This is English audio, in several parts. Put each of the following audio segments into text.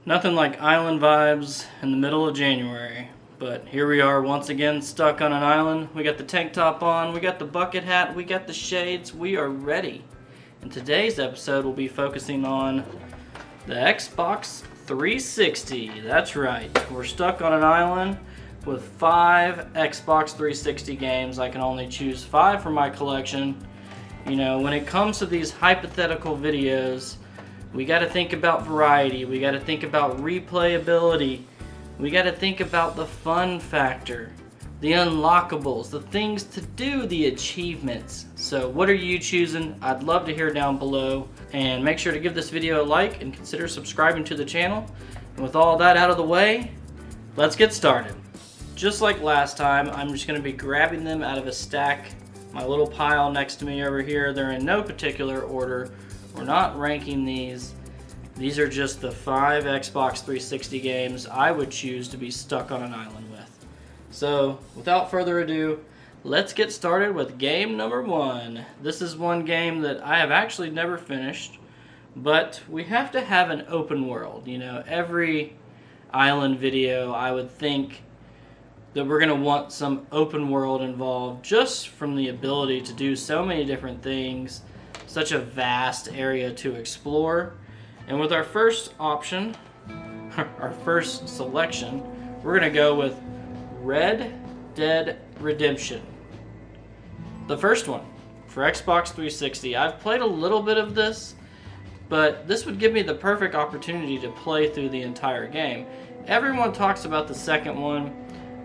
Nothing like island vibes in the middle of January. But here we are once again stuck on an island. We got the tank top on, we got the bucket hat, we got the shades, we are ready. In today's episode we'll be focusing on the Xbox 360. That's right, we're stuck on an island with 5 Xbox 360 games. I can only choose 5 from my collection. You know, when it comes to these hypothetical videos, we got to think about variety, we got to think about replayability, we got to think about the fun factor, the unlockables, the things to do, the achievements. So what are you choosing? I'd love to hear down below, and make sure to give this video a like and consider subscribing to the channel. And with all that out of the way, let's get started. Just like last time, I'm just going to be grabbing them out of a stack, my little pile next to me over here. They're in no particular order. We're not ranking these. These are just the 5 Xbox 360 games I would choose to be stuck on an island with. So, without further ado, let's get started with game number 1. This is one game that I have actually never finished, but we have to have an open world. You know, every island video, I would think that we're going to want some open world involved, just from the ability to do so many different things, such a vast area to explore. And with our first option, our first selection, we're going to go with Red Dead Redemption. The first one for Xbox 360. I've played a little bit of this, but this would give me the perfect opportunity to play through the entire game. Everyone talks about the second one,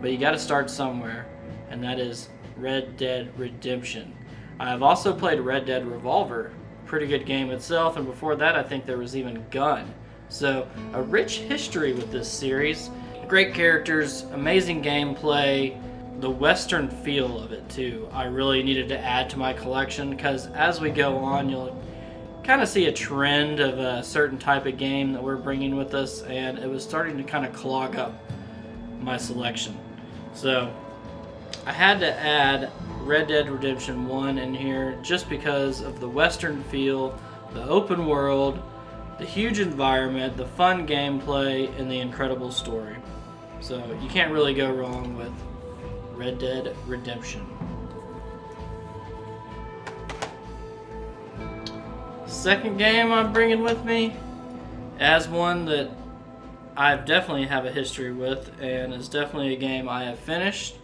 but you got to start somewhere, and that is Red Dead Redemption. I've also played Red Dead Revolver, pretty good game itself, and before that I think there was even Gun. So a rich history with this series, great characters, amazing gameplay, the western feel of it too. I really needed to add to my collection because as we go on you'll kind of see a trend of a certain type of game that we're bringing with us, and it was starting to kind of clog up my selection. So I had to add Red Dead Redemption 1 in here just because of the western feel, the open world, the huge environment, the fun gameplay, and the incredible story. So you can't really go wrong with Red Dead Redemption. Second game I'm bringing with me as one that I definitely have a history with, and is definitely a game I have finished.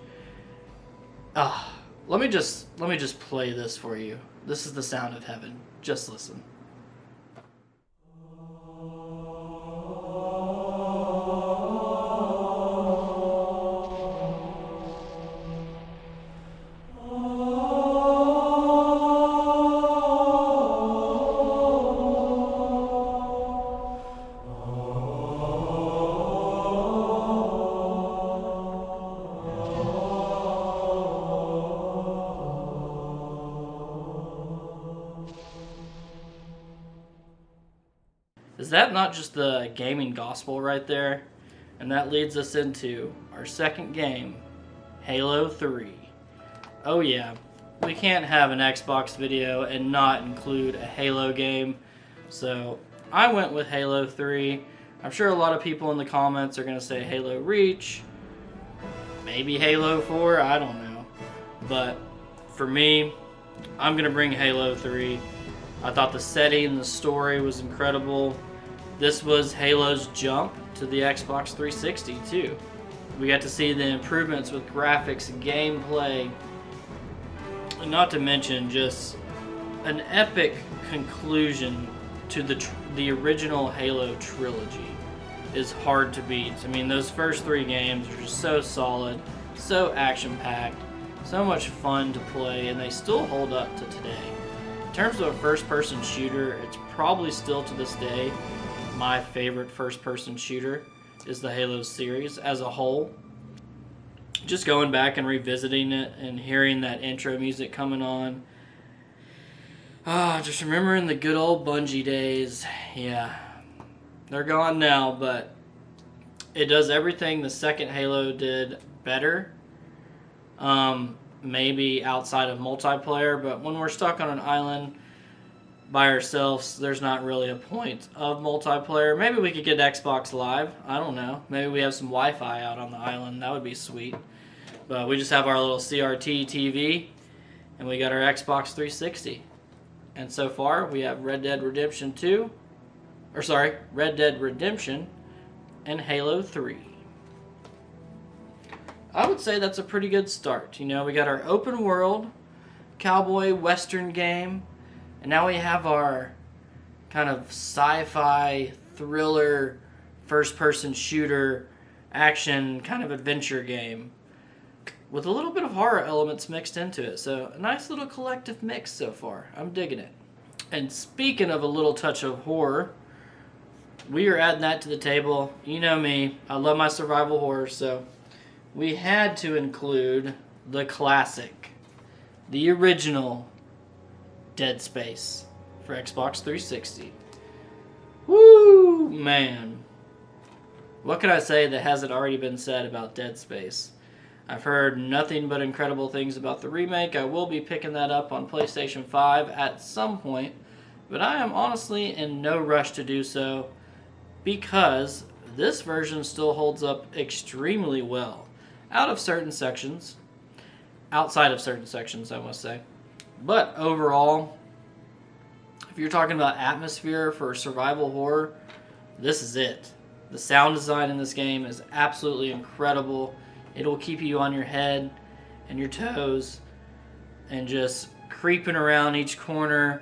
Let me just play this for you. This is the sound of heaven. Just listen. Is that not just the gaming gospel right there? And that leads us into our second game, Halo 3. Oh yeah, we can't have an Xbox video and not include a Halo game. So I went with Halo 3. I'm sure a lot of people in the comments are going to say Halo Reach, maybe Halo 4, I don't know. But for me, I'm going to bring Halo 3. I thought the setting, the story was incredible. This was Halo's jump to the Xbox 360 too. We got to see the improvements with graphics and gameplay, and not to mention just an epic conclusion to the original Halo trilogy is hard to beat. I mean, those first 3 games are just so solid, so action-packed, so much fun to play, and they still hold up to today. In terms of a first-person shooter, it's probably still to this day my favorite first-person shooter is the Halo series as a whole. Just going back and revisiting it and hearing that intro music coming on. Just remembering the good old Bungie days. Yeah, they're gone now, but it does everything the second Halo did better. Maybe outside of multiplayer, but when we're stuck on an island, by ourselves, there's not really a point of multiplayer. Maybe we could get Xbox Live. I don't know. Maybe we have some Wi-Fi out on the island. That would be sweet. But we just have our little CRT TV, and we got our Xbox 360. And so far, we have Red Dead Redemption and Halo 3. I would say that's a pretty good start. You know, we got our open world, cowboy western game, and now we have our kind of sci-fi thriller, first-person shooter, action kind of adventure game with a little bit of horror elements mixed into it. So a nice little collective mix so far. I'm digging it. And speaking of a little touch of horror, we are adding that to the table. You know me, I love my survival horror, so we had to include the classic, the original Dead Space for Xbox 360. Woo, man. What can I say that hasn't already been said about Dead Space? I've heard nothing but incredible things about the remake. I will be picking that up on PlayStation 5 at some point, but I am honestly in no rush to do so because this version still holds up extremely well. Outside of certain sections, I must say. But overall, if you're talking about atmosphere for survival horror, this is it. The sound design in this game is absolutely incredible. It will keep you on your head and your toes and just creeping around each corner.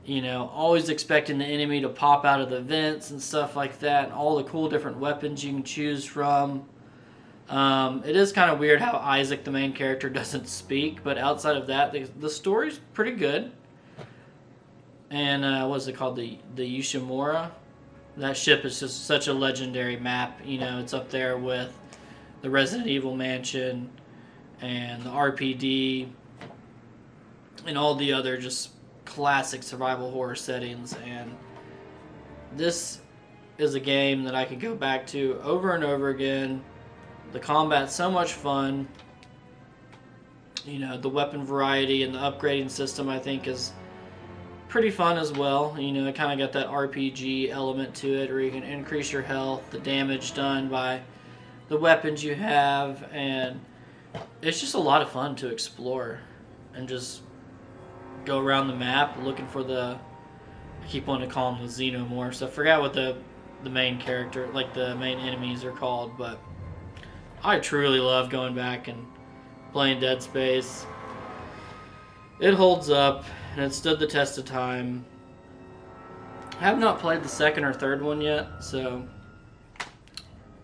You know, always expecting the enemy to pop out of the vents and stuff like that, and all the cool different weapons you can choose from. It is kind of weird how Isaac, the main character, doesn't speak, but outside of that, the story's pretty good. And what is it called? The Yoshimura? That ship is just such a legendary map. You know, it's up there with the Resident Evil Mansion and the RPD and all the other just classic survival horror settings. And this is a game that I could go back to over and over again. The combat's so much fun. You know, the weapon variety and the upgrading system I think is pretty fun as well. You know, it kind of got that RPG element to it where you can increase your health, the damage done by the weapons you have, and it's just a lot of fun to explore and just go around the map looking for I keep wanting to call them the xenomorphs. I forgot what the main character, like the main enemies are called, but I truly love going back and playing Dead Space. It holds up, and it stood the test of time. I have not played the second or third one yet, so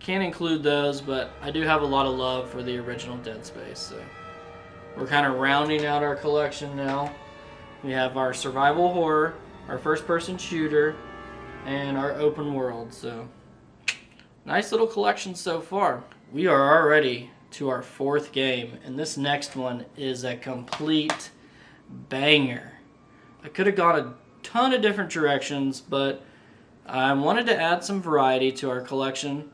can't include those, but I do have a lot of love for the original Dead Space. So we're kind of rounding out our collection now. We have our survival horror, our first-person shooter, and our open world. So nice little collection so far. We are already to our fourth game, and this next one is a complete banger. I could have gone a ton of different directions, but I wanted to add some variety to our collection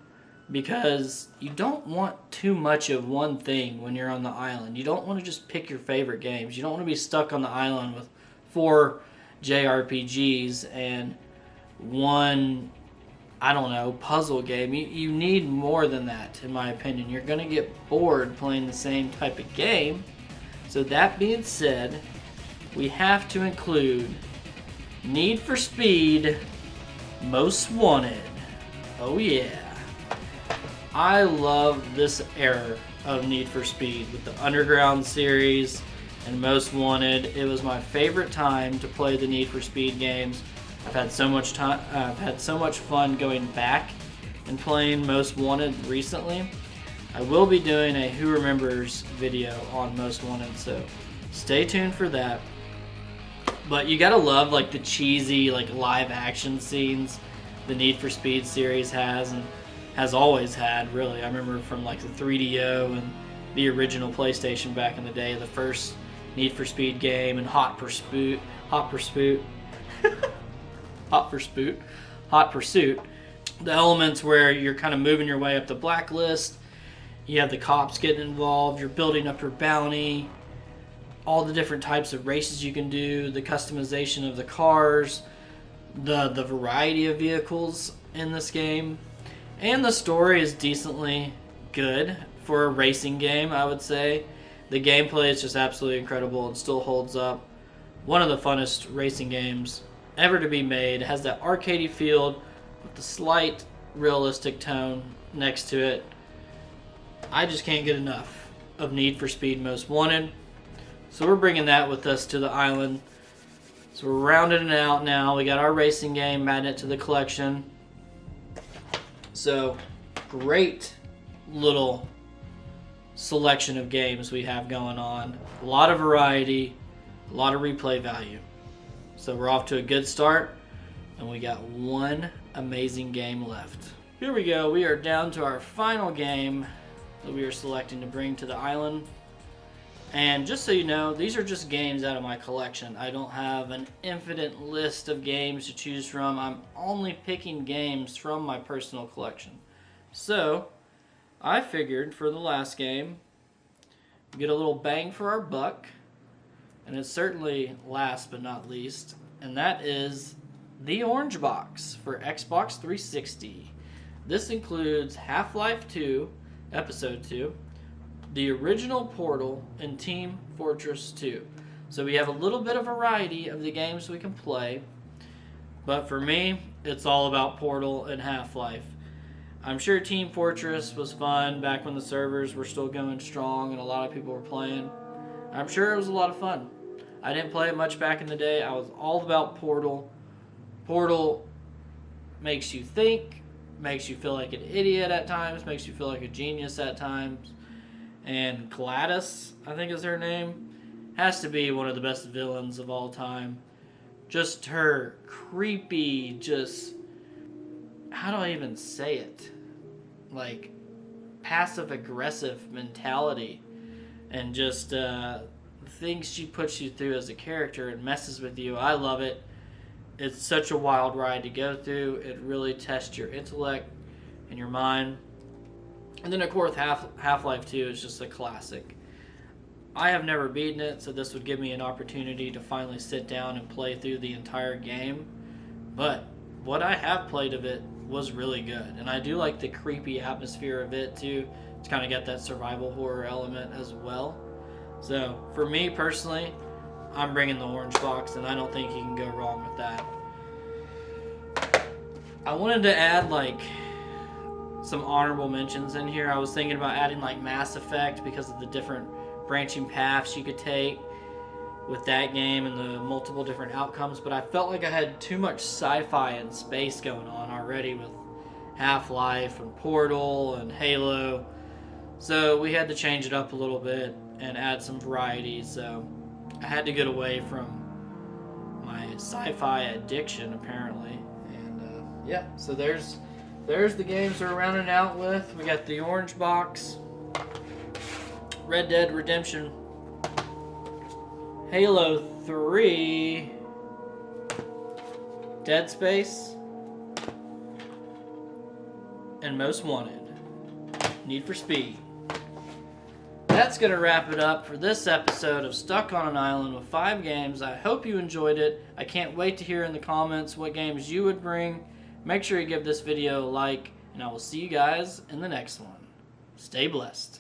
because you don't want too much of one thing when you're on the island. You don't want to just pick your favorite games. You don't want to be stuck on the island with 4 JRPGs and one, I don't know, puzzle game. You need more than that, in my opinion. You're going to get bored playing the same type of game. So that being said, we have to include Need for Speed Most Wanted. Oh yeah. I love this era of Need for Speed with the Underground series and Most Wanted. It was my favorite time to play the Need for Speed games. I've had so much time. I've had so much fun going back and playing Most Wanted recently. I will be doing a Who Remembers video on Most Wanted, so stay tuned for that. But you gotta love like the cheesy like live action scenes the Need for Speed series has and has always had, really. I remember from like the 3DO and the original PlayStation back in the day, the first Need for Speed game and Hot Pursuit. Hot Pursuit. The elements where you're kind of moving your way up the blacklist. You have the cops getting involved. You're building up your bounty. All the different types of races you can do. The customization of the cars. The variety of vehicles in this game. And the story is decently good for a racing game, I would say. The gameplay is just absolutely incredible. It still holds up. One of the funnest racing games ever to be made. It has that arcadey feel with the slight realistic tone next to it. I just can't get enough of Need for Speed Most Wanted. So we're bringing that with us to the island. So we're rounding it out now. We got our racing game, adding it to the collection. So great little selection of games we have going on. A lot of variety, a lot of replay value. So we're off to a good start, and we got one amazing game left. Here we go. We are down to our final game that we are selecting to bring to the island. And just so you know, these are just games out of my collection. I don't have an infinite list of games to choose from. I'm only picking games from my personal collection. So I figured for the last game, get a little bang for our buck, and it's certainly last but not least, and that is the Orange Box for Xbox 360. This includes Half-Life 2, Episode 2, the original Portal, and Team Fortress 2. So we have a little bit of variety of the games we can play, but for me, it's all about Portal and Half-Life. I'm sure Team Fortress was fun back when the servers were still going strong and a lot of people were playing. I'm sure it was a lot of fun. I didn't play it much back in the day. I was all about Portal. Portal makes you think, makes you feel like an idiot at times, makes you feel like a genius at times. And Gladys, I think is her name, has to be one of the best villains of all time. Just her creepy, just, how do I even say it? Like, passive-aggressive mentality. And just things she puts you through as a character and messes with you. I love it. It's such a wild ride to go through. It really tests your intellect and your mind. And then, of course, Half-Life 2 is just a classic. I have never beaten it, so this would give me an opportunity to finally sit down and play through the entire game. But what I have played of it was really good. And I do like the creepy atmosphere of it, too. It's kind of got that survival horror element as well. So, for me, personally, I'm bringing the Orange Box, and I don't think you can go wrong with that. I wanted to add, some honorable mentions in here. I was thinking about adding Mass Effect because of the different branching paths you could take with that game and the multiple different outcomes, but I felt like I had too much sci-fi and space going on already with Half-Life and Portal and Halo. So we had to change it up a little bit and add some variety. So I had to get away from my sci-fi addiction apparently. And yeah, so there's the games we're rounding out with. We got the Orange Box, Red Dead Redemption, Halo 3, Dead Space, and Most Wanted, Need for Speed. That's going to wrap it up for this episode of Stuck on an Island with 5 games. I hope you enjoyed it. I can't wait to hear in the comments what games you would bring. Make sure you give this video a like, and I will see you guys in the next one. Stay blessed.